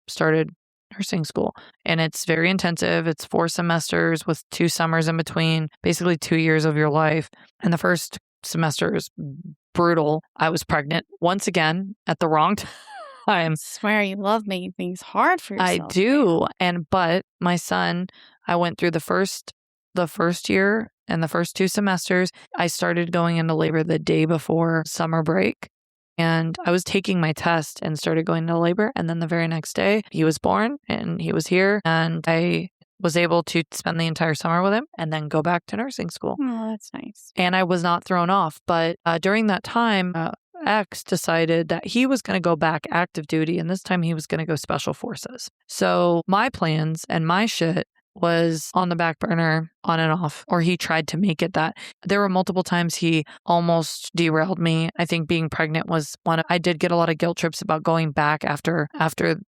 started nursing school. And it's very intensive. It's 4 semesters with 2 summers in between, basically 2 years of your life. And the first semester is brutal. I was pregnant once again at the wrong time. I swear you love making things hard for yourself. I do. But my son, I went through the first year and the first 2 semesters. I started going into labor the day before summer break. And I was taking my test and started going into labor. And then the very next day, he was born and he was here. And I was able to spend the entire summer with him and then go back to nursing school. Oh, that's nice. And I was not thrown off. But during that time, X decided that he was going to go back active duty. And this time he was going to go special forces. So my plans and my shit was on the back burner, on and off, or he tried to make it that. There were multiple times he almost derailed me. I think being pregnant was one. I did get a lot of guilt trips about going back after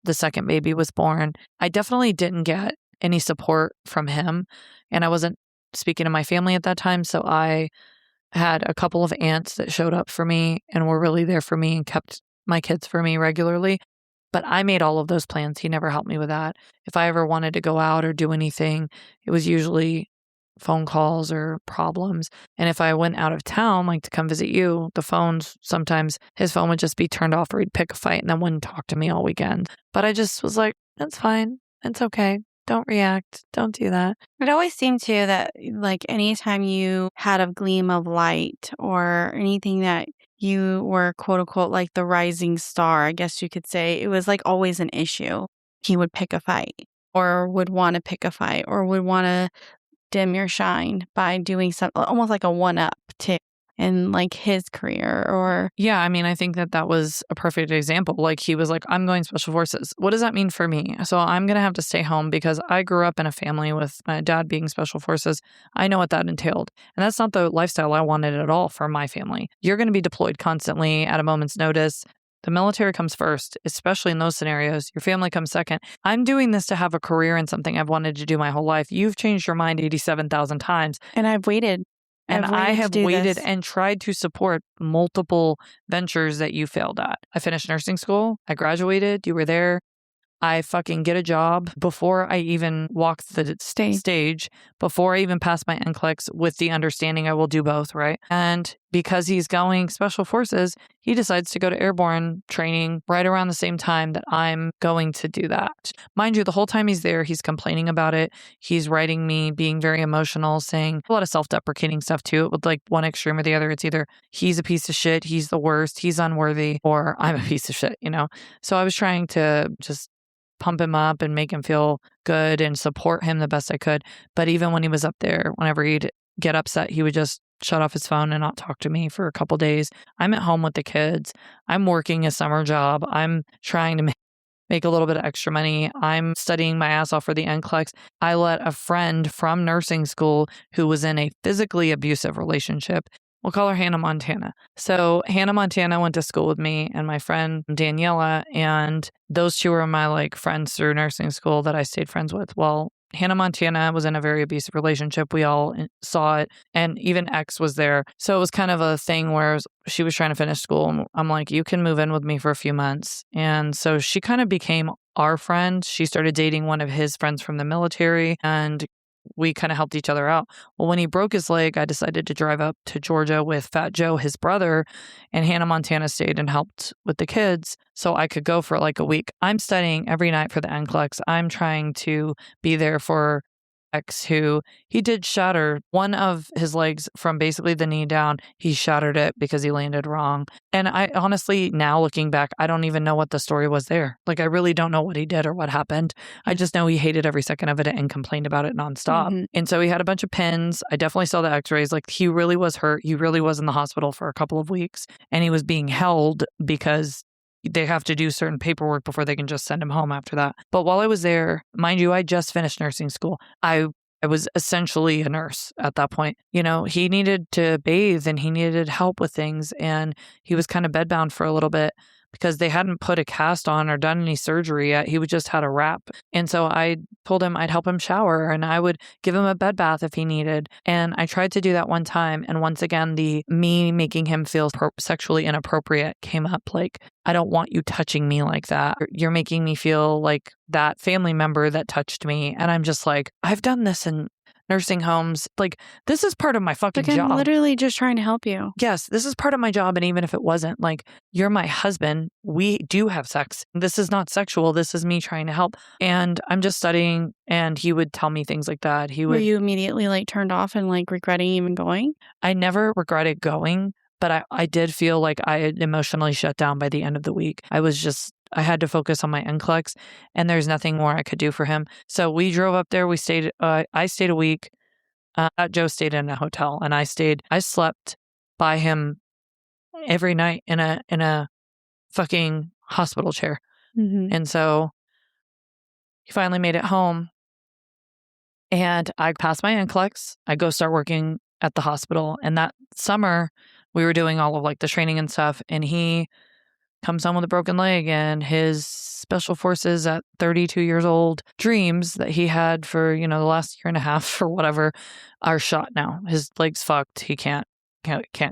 the second baby was born. I definitely didn't get any support from him, and I wasn't speaking to my family at that time. So I had a couple of aunts that showed up for me and were really there for me and kept my kids for me regularly. But I made all of those plans. He never helped me with that. If I ever wanted to go out or do anything, it was usually phone calls or problems. And if I went out of town, like to come visit you, the phones, sometimes his phone would just be turned off or he'd pick a fight and then wouldn't talk to me all weekend. But I just was like, that's fine. It's okay. Don't react. Don't do that. It always seemed to that, like, anytime you had a gleam of light or anything that you were, quote unquote, like the rising star, I guess you could say, it was like always an issue. He would pick a fight or would want to pick a fight or would want to dim your shine by doing something almost like a one-up too in like his career or Yeah, I mean, I think that was a perfect example. Like he was like, I'm going special forces. What does that mean for me? So I'm going to have to stay home because I grew up in a family with my dad being special forces. I know what that entailed. And that's not the lifestyle I wanted at all for my family. You're going to be deployed constantly at a moment's notice. The military comes first, especially in those scenarios. Your family comes second. I'm doing this to have a career in something I've wanted to do my whole life. You've changed your mind 87,000 times. and I've waited. And I to have do waited this. and tried to support multiple ventures that you failed at. I finished nursing school. I graduated. You were there. I fucking get a job before I even walk the stage, before I even pass my NCLEX with the understanding I will do both, right? And because he's going special forces, he decides to go to airborne training right around the same time that I'm going to do that. Mind you, the whole time he's there, he's complaining about it. He's writing me, being very emotional, saying a lot of self-deprecating stuff too. With like one extreme or the other, it's either he's a piece of shit, he's the worst, he's unworthy, or I'm a piece of shit, you know? So I was trying to just pump him up and make him feel good and support him the best I could. But even when he was up there, whenever he'd get upset, he would just shut off his phone and not talk to me for a couple days. I'm at home with the kids. I'm working a summer job. I'm trying to make a little bit of extra money. I'm studying my ass off for the NCLEX. I let a friend from nursing school who was in a physically abusive relationship. We'll call her Hannah Montana. So Hannah Montana went to school with me and my friend Daniela, and those two were my like friends through nursing school that I stayed friends with. Well, Hannah Montana was in a very abusive relationship. We all saw it. And even X was there. So it was kind of a thing where she was trying to finish school. And I'm like, you can move in with me for a few months. And so she kind of became our friend. She started dating one of his friends from the military, and we kind of helped each other out. Well, when he broke his leg, I decided to drive up to Georgia with Fat Joe, his brother, and Hannah Montana stayed and helped with the kids so I could go for like a week. I'm studying every night for the NCLEX. I'm trying to be there for X, who he did shatter one of his legs from basically the knee down. He shattered it because he landed wrong. And I honestly, now looking back, I don't even know what the story was there. Like, I really don't know what he did or what happened. I just know he hated every second of it and complained about it nonstop. Mhm. And so he had a bunch of pins. I definitely saw the x-rays. Like, he really was hurt. He really was in the hospital for a couple of weeks. And he was being held because they have to do certain paperwork before they can just send him home after that. But while I was there, mind you, I just finished nursing school. I was essentially a nurse at that point. You know, he needed to bathe and he needed help with things. And he was kind of bedbound for a little bit because they hadn't put a cast on or done any surgery yet. He just had a wrap. And so I told him I'd help him shower and I would give him a bed bath if he needed. And I tried to do that one time. And once again, me making him feel sexually inappropriate came up. Like, I don't want you touching me like that. You're making me feel like that family member that touched me. And I'm just like, I've done this in nursing homes. Like, this is part of my fucking like job. I'm literally just trying to help you. Yes, this is part of my job. And even if it wasn't, like, you're my husband. We do have sex. This is not sexual. This is me trying to help. And I'm just studying. And he would tell me things like that. Were you immediately like turned off and like regretting even going? I never regretted going, but I did feel like I had emotionally shut down by the end of the week. I had to focus on my NCLEX, and there's nothing more I could do for him. So we drove up there. I stayed a week. Joe stayed in a hotel, and I slept by him every night in a fucking hospital chair. Mm-hmm. And so he finally made it home, and I passed my NCLEX. I go start working at the hospital. And that summer, we were doing all of like the training and stuff, and he comes home with a broken leg, and his special forces at 32 years old dreams that he had for, the last year and a half or whatever are shot now. His leg's fucked. He can't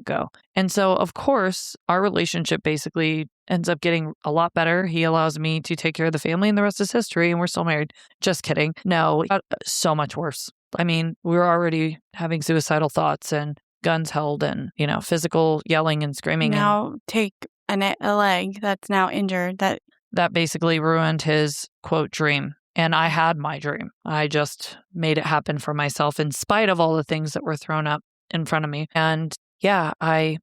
go. And so, of course, our relationship basically ends up getting a lot better. He allows me to take care of the family, and the rest is history, and we're still married. Just kidding. No, it got so much worse. I mean, we were already having suicidal thoughts and guns held and, physical yelling and screaming. Now take a leg that's now injured. That basically ruined his, quote, dream. And I had my dream. I just made it happen for myself in spite of all the things that were thrown up in front of me. And yeah, I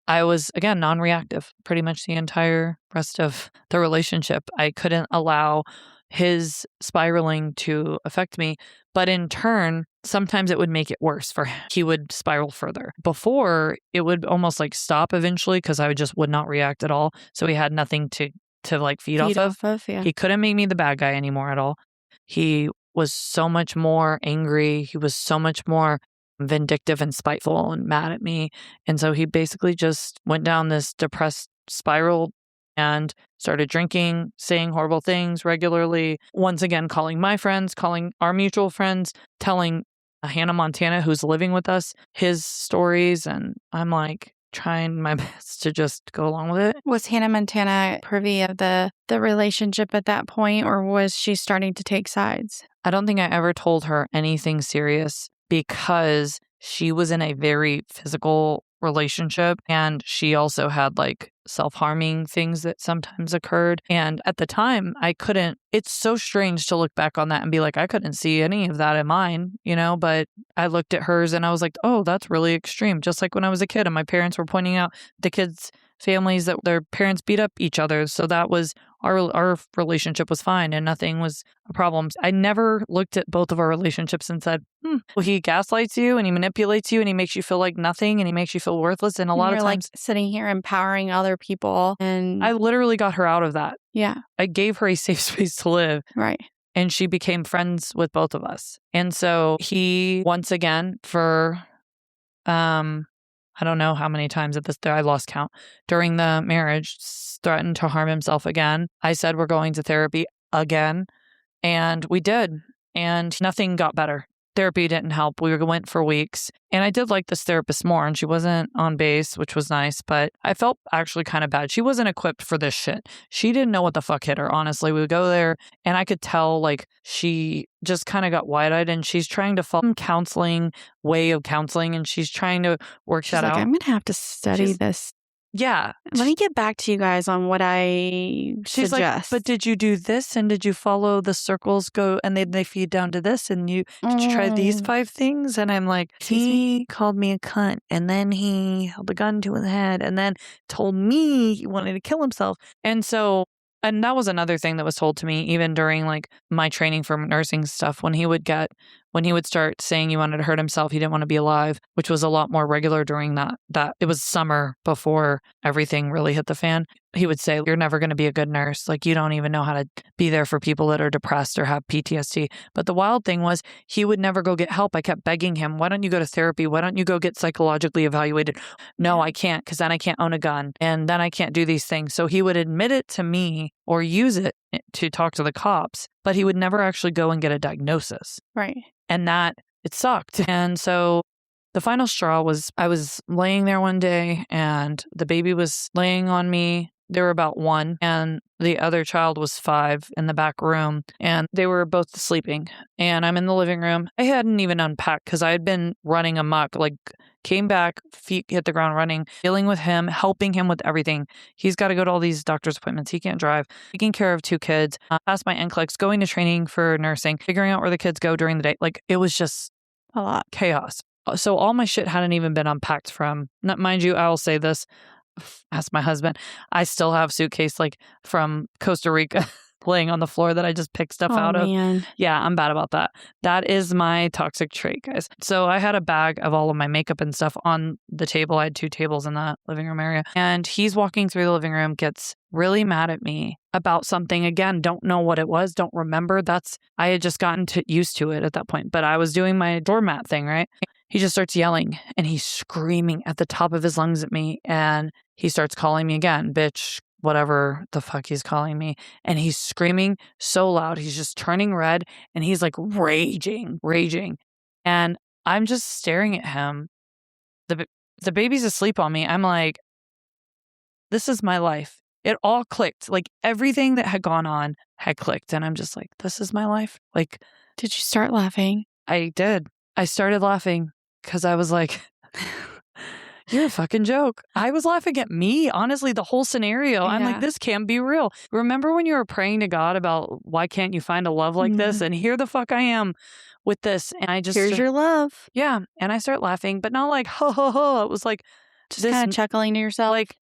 was, again, non-reactive pretty much the entire rest of the relationship. I couldn't allow his spiraling to affect me. But in turn, sometimes it would make it worse for him. He would spiral further. Before, it would almost like stop eventually because I would not react at all. So he had nothing to like feed off of. Yeah. He couldn't make me the bad guy anymore at all. He was so much more angry. He was so much more vindictive and spiteful and mad at me. And so he basically just went down this depressed spiral and started drinking, saying horrible things regularly. Once again, calling my friends, calling our mutual friends, telling Hannah Montana, who's living with us, his stories. And I'm like trying my best to just go along with it. Was Hannah Montana privy of the relationship at that point, or was she starting to take sides? I don't think I ever told her anything serious because she was in a very physical relationship and she also had like self-harming things that sometimes occurred. And at the time, it's so strange to look back on that and be like, I couldn't see any of that in mine, but I looked at hers and I was like, oh, that's really extreme. Just like when I was a kid and my parents were pointing out the kids' families that their parents beat up each other. So that was our relationship was fine and nothing was a problem. I never looked at both of our relationships and said, well, he gaslights you and he manipulates you and he makes you feel like nothing and he makes you feel worthless. And a lot of times, like sitting here empowering other people. And I literally got her out of that. Yeah. I gave her a safe space to live. Right. And she became friends with both of us. And so he, once again, for I don't know how many times I lost count, during the marriage, threatened to harm himself again. I said, we're going to therapy again. And we did. And nothing got better. Therapy didn't help. We went for weeks. And I did like this therapist more. And she wasn't on base, which was nice. But I felt actually kind of bad. She wasn't equipped for this shit. She didn't know what the fuck hit her, honestly. We would go there and I could tell like she just kind of got wide-eyed and she's trying to follow way of counseling. And she's trying to work that out. I'm going to have to study this. Yeah. Let me get back to you guys on what I She's suggest. like, but did you do this? And did you follow the circles go and they feed down to this? And did you try these 5 things? And I'm like, he called me a cunt. And then he held a gun to his head and then told me he wanted to kill himself. And that was another thing that was told to me even during like my training for nursing stuff. When he would start saying he wanted to hurt himself, he didn't want to be alive, which was a lot more regular during that it was summer before everything really hit the fan. He would say, you're never going to be a good nurse. Like, you don't even know how to be there for people that are depressed or have PTSD. But the wild thing was he would never go get help. I kept begging him, why don't you go to therapy? Why don't you go get psychologically evaluated? No, I can't, because then I can't own a gun and then I can't do these things. So he would admit it to me or use it to talk to the cops, but he would never actually go and get a diagnosis. Right. And that, it sucked. And so the final straw was I was laying there one day and the baby was laying on me. They were about 1 and the other child was 5 in the back room and they were both sleeping. And I'm in the living room. I hadn't even unpacked because I had been running amok, like came back, feet hit the ground running, dealing with him, helping him with everything. He's got to go to all these doctor's appointments. He can't drive, taking care of 2 kids, past my NCLEX, going to training for nursing, figuring out where the kids go during the day. Like it was just a lot. Chaos. So all my shit hadn't even been unpacked from, not mind you, I will say this, ask my husband, I still have suitcase like from Costa Rica laying on the floor that I just picked stuff out of. Yeah, I'm bad about that. That is my toxic trait, guys. So I had a bag of all of my makeup and stuff on the table. I had 2 tables in the living room area. And he's walking through the living room, gets really mad at me about something. Again, don't know what it was, don't remember. I had just gotten used to it at that point. But I was doing my doormat thing, right? He just starts yelling and he's screaming at the top of his lungs at me. And he starts calling me again, bitch, whatever the fuck he's calling me. And he's screaming so loud. He's just turning red and he's like raging. And I'm just staring at him. The baby's asleep on me. I'm like, this is my life. It all clicked. Like everything that had gone on had clicked. And I'm just like, this is my life. Like, did you start laughing? I did. I started laughing because I was like, you're a fucking joke. I was laughing at me, honestly, the whole scenario. Yeah. I'm like, this can't be real. Remember when you were praying to God about why can't you find a love like this? And here the fuck I am with this. And I just... Here's your love. Yeah. And I start laughing, but not like, ho, ho, ho. It was like... Just kind of chuckling to yourself. Like,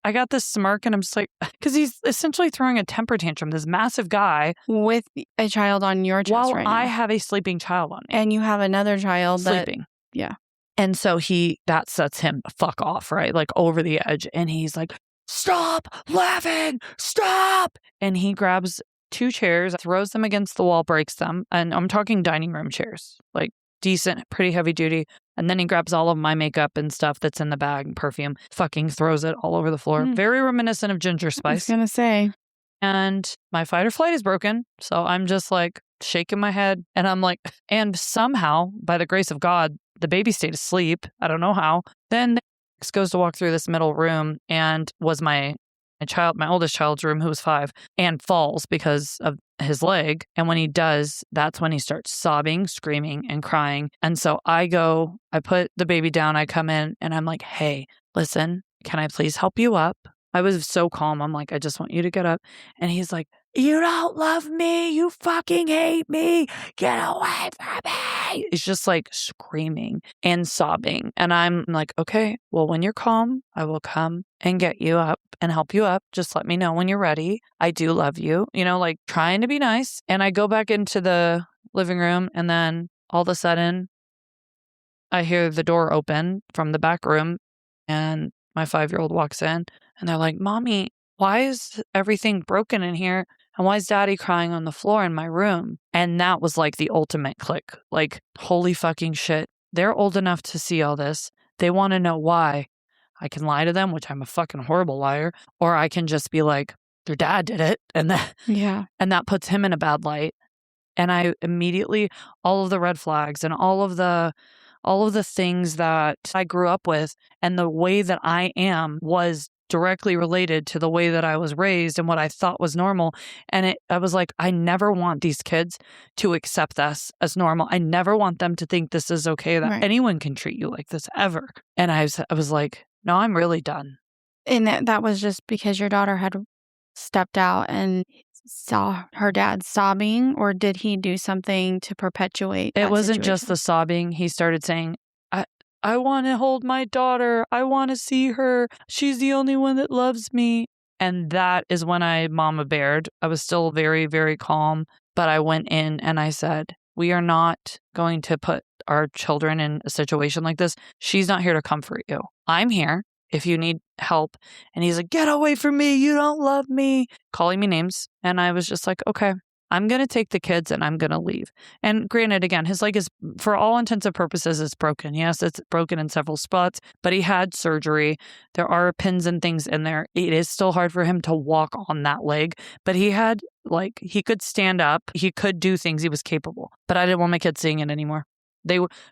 I got this smirk and I'm just like, because he's essentially throwing a temper tantrum, this massive guy. With a child on your chest while right now. I have a sleeping child on me. And you have another child sleeping. Yeah. And so that sets him the fuck off, right? Like over the edge. And he's like, stop laughing, stop. And he grabs 2 chairs, throws them against the wall, breaks them. And I'm talking dining room chairs, like decent, pretty heavy duty. And then he grabs all of my makeup and stuff that's in the bag, perfume, fucking throws it all over the floor. Very reminiscent of Ginger Spice. I was going to say. And my fight or flight is broken. So I'm just like shaking my head. And I'm like, and somehow, by the grace of God, the baby stayed asleep. I don't know how. Then X goes to walk through this middle room and was my oldest child's room, who was 5, and falls because of his leg. And when he does, that's when he starts sobbing, screaming, and crying. And so I put the baby down, I come in, and I'm like, hey, listen, can I please help you up? I was so calm. I'm like, I just want you to get up. And he's like, you don't love me. You fucking hate me. Get away from me. It's just like screaming and sobbing. And I'm like, okay, well, when you're calm, I will come and get you up and help you up. Just let me know when you're ready. I do love you, like trying to be nice. And I go back into the living room, and then all of a sudden I hear the door open from the back room, and my 5-year-old walks in, and they're like, Mommy, why is everything broken in here? And why is Daddy crying on the floor in my room? And that was like the ultimate click. Like, holy fucking shit. They're old enough to see all this. They want to know why. I can lie to them, which I'm a fucking horrible liar, or I can just be like, their dad did it. And that puts him in a bad light. And I immediately, all of the red flags and all of the things that I grew up with and the way that I am was directly related to the way that I was raised and what I thought was normal. And I was like, I never want these kids to accept this as normal. I never want them to think this is okay, that anyone can treat you like this ever. And I was like, no, I'm really done. And that was just because your daughter had stepped out and saw her dad sobbing, or did he do something to perpetuate It that wasn't situation? just the sobbing. He started saying, I want to hold my daughter. I want to see her. She's the only one that loves me. And that is when I mama beared. I was still very, very calm, but I went in and I said, we are not going to put our children in a situation like this. She's not here to comfort you. I'm here if you need help. And he's like, get away from me. You don't love me. Calling me names. And I was just like, okay, I'm going to take the kids and I'm going to leave. And granted, again, his leg is, for all intents and purposes, it's broken. Yes, it's broken in several spots, but he had surgery. There are pins and things in there. It is still hard for him to walk on that leg, but he could stand up. He could do things. He was capable, but I didn't want my kids seeing it anymore.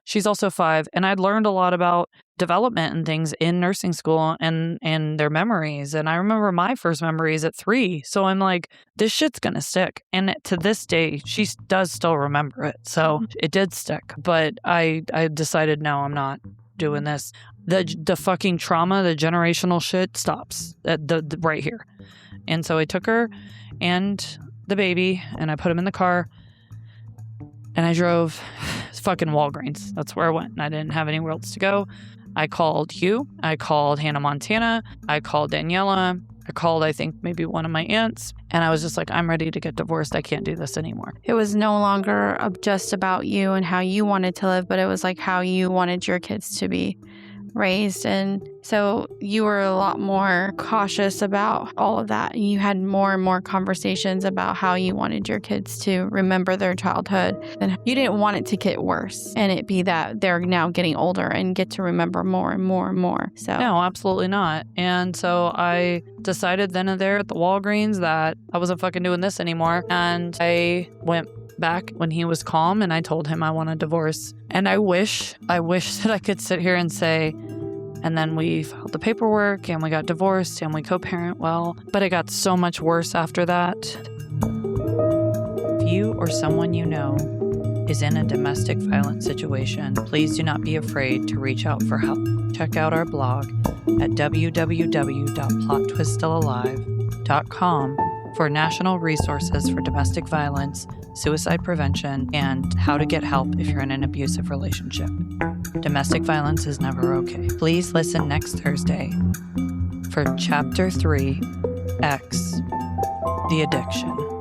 She's also 5, and I'd learned a lot about development and things in nursing school and their memories. And I remember my first memories at 3. So I'm like, this shit's going to stick. And to this day, she does still remember it. So it did stick. But I decided, no, I'm not doing this. The fucking trauma, the generational shit stops at the right here. And so I took her and the baby and I put him in the car and I drove fucking Walgreens. That's where I went. And I didn't have anywhere else to go. I called you. I called Hannah Montana. I called Daniela. I called, I think, maybe one of my aunts. And I was just like, I'm ready to get divorced. I can't do this anymore. It was no longer just about you and how you wanted to live, but it was like how you wanted your kids to be raised. And so you were a lot more cautious about all of that. You had more and more conversations about how you wanted your kids to remember their childhood. And you didn't want it to get worse and it be that they're now getting older and get to remember more and more and more. So no, absolutely not. And so I decided then and there at the Walgreens that I wasn't fucking doing this anymore. And I went back when he was calm and I told him I want a divorce. And I wish that I could sit here and say, and then we filed the paperwork and we got divorced and we co-parent well, but it got so much worse after that. If you or someone you know is in a domestic violence situation, please do not be afraid to reach out for help. Check out our blog at www.plottwiststillalive.com for national resources for domestic violence, suicide prevention, and how to get help if you're in an abusive relationship. Domestic violence is never okay. Please listen next Thursday for Chapter 3, X, the Addiction.